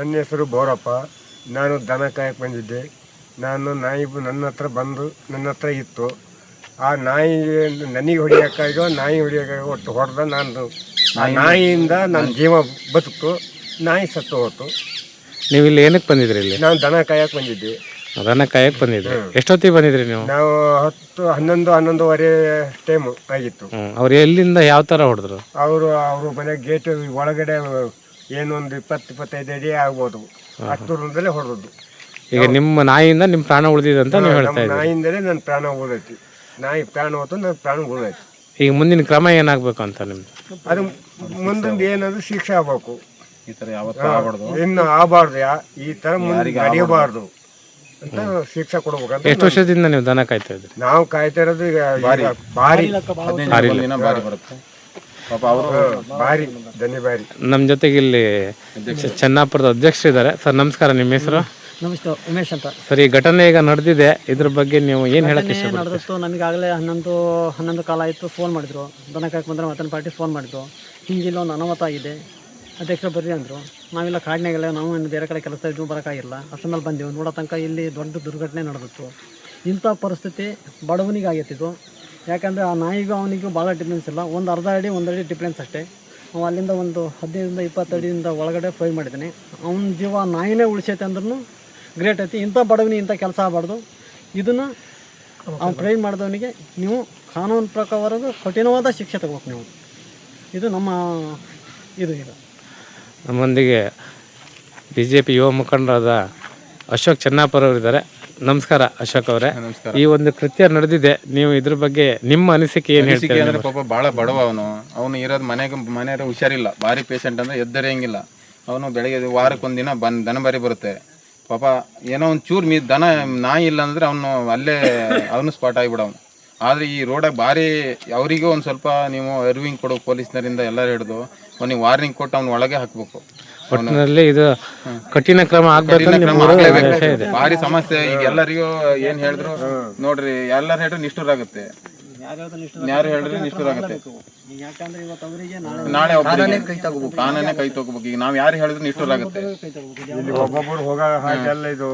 ನನ್ನ ಹೆಸರು ಬೋರಪ್ಪ. ನಾನು ದನ ಕಾಯಕ್ಕೆ ಬಂದಿದ್ದೆ. ನಾಯಿ ನನ್ನ ಹತ್ರ ಬಂದು ನನ್ನ ಹತ್ರ ಇತ್ತು. ಆ ನಾಯಿ ನನಗೆ ಹೊಡಿಯೋಕ್ಕಾಗೋ ನಾಯಿ ಹೊಡಿಯೋಕ್ಕಾಗೋ ಒಟ್ಟು ಹೊಡೆದ ಆ ನಾಯಿಯಿಂದ ನನ್ನ ಜೀವ ಬದುಕು. ನಾಯಿ ಸತ್ತು ಹೋಯ್ತು. ನೀವು ಇಲ್ಲಿ ಏನಕ್ಕೆ ಬಂದಿದ್ರಿ? ಇಲ್ಲಿ ನಾನು ದನ ಕಾಯಕ್ಕೆ ಬಂದಿದ್ದೆ. ದನ ಕಾಯಕ್ಕೆ ಬಂದಿದ್ರಿ. ಎಷ್ಟೊತ್ತಿಗೆ ಬಂದಿದ್ರಿ ನೀವು? ನಾವು 11-11:30 ಟೈಮು ಆಗಿತ್ತು. ಅವ್ರು ಎಲ್ಲಿಂದ ಯಾವ ಥರ ಹೊಡೆದ್ರು? ಅವರು ಮನೆ ಗೇಟ್ ಒಳಗಡೆ ಏನೊಂದು 20-25 ಅಡಿ ಆಗ್ಬೋದು. ಅಷ್ಟು ದೂರದಲ್ಲೇ ಹೊಡೆದದ್ದು. ಈಗ ನಿಮ್ಮ ನಾಯಿಯಿಂದ ನಿಮ್ಮ ಪ್ರಾಣ ಉಳಿದಿದೆ ಅಂತ ನೀವು ಹೇಳ್ತಾ ಇದ್ದೀರಿ. ನಾಯಿಂದಲೇ ನನ್ನ ಪ್ರಾಣ ಉಳಿದೈತಿ. ನಾಯಿ ಪ್ರಾಣ ಹೋಯ್ತು, ನನ್ನ ಪ್ರಾಣ ಉಳಿದೈತಿ. ಈಗ ಮುಂದಿನ ಕ್ರಮ ಏನಾಗಬೇಕು ಅಂತ ನಿಮ್ದು? ಅದು ಮುಂದೊಂದು ಏನಾದರೂ ಶಿಕ್ಷೆ ಆಗ್ಬೇಕು. ಈ ಥರ ಯಾವತ್ತೂ ಆಗಬಾರ್ದು, ಇನ್ನು ಆಗಬಾರ್ದು. ಈ ಥರ ಮುಂದೆ ನಡೆಯಬಾರ್ದು ಅಂತ ಶಿಕ್ಷೆ ಕೊಡ್ಬೇಕಂತ. ಎಷ್ಟು ವರ್ಷದಿಂದ ನೀವು ದನ ಕಾಯ್ತಾ ಇದ್ರಿ? ನಾವು ಕಾಯ್ತಾ ಇರೋದು ಈಗ ಭಾರಿ 15 ದಿನ ಬಾರಿ ಬರುತ್ತೆ ಪಾಪ. ಅವರು ಭಾರಿ ಬಾರಿ. ನಮ್ಮ ಜೊತೆಗೆ ಇಲ್ಲಿ ಚೆನ್ನಾಪುರದ ಅಧ್ಯಕ್ಷರಿದ್ದಾರೆ. ಸರ್ ನಮಸ್ಕಾರ, ನಿಮ್ಮ ಹೆಸರು? ನಮಸ್ತೆ, ಉಮೇಶ್ ಅಂತ. ಸರ್, ಈ ಘಟನೆ ಈಗ ನಡೆದಿದೆ, ಇದ್ರ ಬಗ್ಗೆ ನೀವು ಏನು ಹೇಳಕ್ಕೆ ಇಷ್ಟಪಡ್ತೀರಿ? ನಡೆದಿತ್ತು. ನಮಗಾಗಲೇ 11 ಕಾಲ ಆಯಿತು. ಫೋನ್ ಮಾಡಿದ್ರು, ದನ ಕಾಯಕ್ಕೆ ಬಂದರೆ ಮತ್ತೊಂದು ಪಾರ್ಟಿ ಫೋನ್ ಮಾಡಿದ್ರು. ಹಿಂಗೆ ಇಲ್ಲೊಂದು ಅನಾಹುತ ಆಗಿದೆ, ಅಧ್ಯಕ್ಷರು ಬರ್ರಿ ಅಂದರು. ನಾವೆಲ್ಲ ಕಾಡಿನಾಗೆಲ್ಲ ನಾವು ಬೇರೆ ಕಡೆ ಕೆಲಸ ಇದ್ದು ಬರೋಕ್ಕಾಗಿಲ್ಲ. ಅಷ್ಟರ ಮೇಲೆ ಬಂದೆವು. ನೋಡೋ ತನಕ ಇಲ್ಲಿ ದೊಡ್ಡ ದುರ್ಘಟನೆ ನಡೆದಿತ್ತು. ಇಂಥ ಪರಿಸ್ಥಿತಿ ಬಡವನಿಗೆ ಆಗೈತಿದ್ದು. ಯಾಕಂದರೆ ಆ ನಾಯಿಗೂ ಅವನಿಗೂ ಭಾಳ ಡಿಫ್ರೆನ್ಸ್ ಇಲ್ಲ. ಒಂದು ಅರ್ಧ ಅಡಿ 1 ಅಡಿ ಡಿಫ್ರೆನ್ಸ್ ಅಷ್ಟೇ. ಅವ ಅಲ್ಲಿಂದ ಒಂದು 15-20 ಅಡಿಯಿಂದ ಒಳಗಡೆ ಫ್ರೈ ಮಾಡಿದ್ದಾನೆ. ಅವನ ಜೀವ ನಾಯಿನೇ ಉಳಿಸೈತೆ ಅಂದ್ರೂ ಗ್ರೇಟ್ ಐತಿ. ಇಂಥ ಬಡವನಿಗೆ ಇಂಥ ಕೆಲಸ ಆಗಬಾರ್ದು. ಇದನ್ನು ಅವ್ನು ಫ್ರೈ ಮಾಡಿದವನಿಗೆ ನೀವು ಕಾನೂನು ಪ್ರಕಾರದ ಕಠಿಣವಾದ ಶಿಕ್ಷೆ ತಗೋಬೇಕು ನೀವು. ಇದು ನಮ್ಮ ಇದು. ಈಗ ನಮ್ಮೊಂದಿಗೆ BJP ಯುವ ಮುಖಂಡರಾದ ಅಶೋಕ್ ಚೆನ್ನಾಪುರ ಅವರಿದ್ದಾರೆ. ನಮಸ್ಕಾರ ಅಶೋಕ್ ಅವರೇ. ಈ ಒಂದು ಕೃತ್ಯ ನಡೆದಿದೆ, ನೀವು ಇದ್ರ ಬಗ್ಗೆ ನಿಮ್ಮ ಅನಿಸಿಕೆ ಏನು ಹೇಳ್ತೀರಿ? ಅಂದ್ರೆ ಪಾಪ ಭಾಳ ಬಡವ ಅವನು ಇರೋದು ಮನೆಯವರು ಹುಷಾರಿಲ್ಲ, ಭಾರಿ ಪೇಷಂಟ್ ಅಂದರೆ ಎದ್ದರೆಯಂಗಿಲ್ಲ. ಅವನು ಬೆಳಗ್ಗೆ ವಾರಕ್ಕೊಂದಿನ ದನ ಬಾರಿ ಬರುತ್ತೆ ಪಾಪ. ಏನೋ ಒಂದು ಚೂರು ದನ ನಾಯಿ ಇಲ್ಲ ಅಂದ್ರೆ ಅವನು ಸ್ಪಾಟ್ ಆಗಿಬಿಡವನು. ಆದರೆ ಈ ರೋಡಾಗ ಭಾರಿ ಅವರಿಗೂ ಒಂದು ಸ್ವಲ್ಪ ನೀವು ಅರಿವಿಂಗ್ ಕೊಡೋ ಪೊಲೀಸ್ನರಿಂದ ಎಲ್ಲರೂ ಹಿಡಿದು ಅವನಿಗೆ ವಾರ್ನಿಂಗ್ ಕೊಟ್ಟು ಅವ್ನ ಒಳಗೆ ಹಾಕಬೇಕು. ಒಟ್ಟಿನಲ್ಲಿ ಇದು ಕಠಿಣ ಕ್ರಮ ಆಗಬೇಕು. ಭಾರಿ ಸಮಸ್ಯೆ. ಈಗ ಎಲ್ಲರಿಗೂ ಏನು ಹೇಳಿದ್ರು ನೋಡ್ರಿ, ಎಲ್ಲರೂ ಹೇಳಿದ್ರು ನಿಷ್ಠುರ ಆಗುತ್ತೆ. ಯಾರು ಹೇಳಿದ್ರೆ ನಿಷ್ಠುರ ಆಗುತ್ತೆ. ನಾಳೆ ಕಾನೂನೇ ಕೈ ತಗೋಬೇಕು. ಈಗ ನಾವು ಯಾರು ಹೇಳಿದ್ರು ನಿಷ್ಠುರ ಆಗುತ್ತೆ. ಒಬ್ಬೊಬ್ಬರು ಹೋಗೋ ಹಾಗೆಲ್ಲ ಇದು